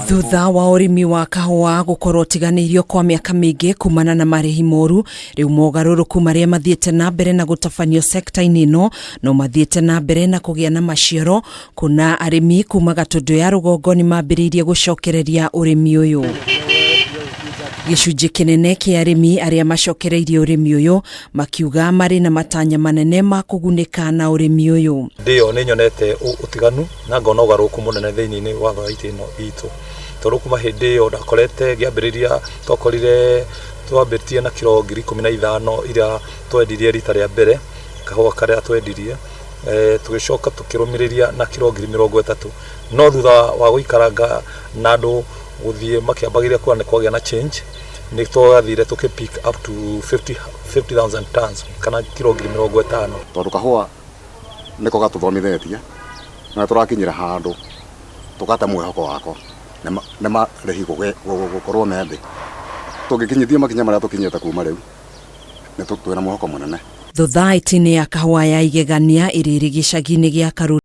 Thutha wa urimi wa kahua gukorwo tiganiirio kwa miaka mingi kumana na marihi moru, riu mogaruruku maria mathiete na mbere na gutafanio sekta-ini ino no mathiete na mbere na kugia na maciaro, kuna arimi kuma Gatundu ya rugongo ni mambiriirie gucokereria urimi uyu. Gicunji kinene kia arimi aria macokereirie urimi uyu makiuga mari na matanya manene ma kugunika na urimi uyu. Ndio ni nyonete utiganu na ngona ugaruku munene thiini wa vaiti ino itu tondu kuma hindi iyo ndakorete giambiriria twakorire twambitie na kilo 15,000 iria twendirie rita ria mbere kahua karia twendirie tugicoka tukirumiriria na kilo 30,000 no thutha wa guikaranga na andu guthie makiambagiria kuona kwagia na change ni twathire tukipick up to 50,000 tons kana kilo 50,000 tondu kahua niko gatuthomithetie na turakinyira handu tukata mwihoko wako na marehi gukorwo methi tugikinyithia makinya maria tukinyete kuma riu ni twina mwihoko munene. Thutha itini ya kahua ya igegania iriri gicagi-ini gia Karuri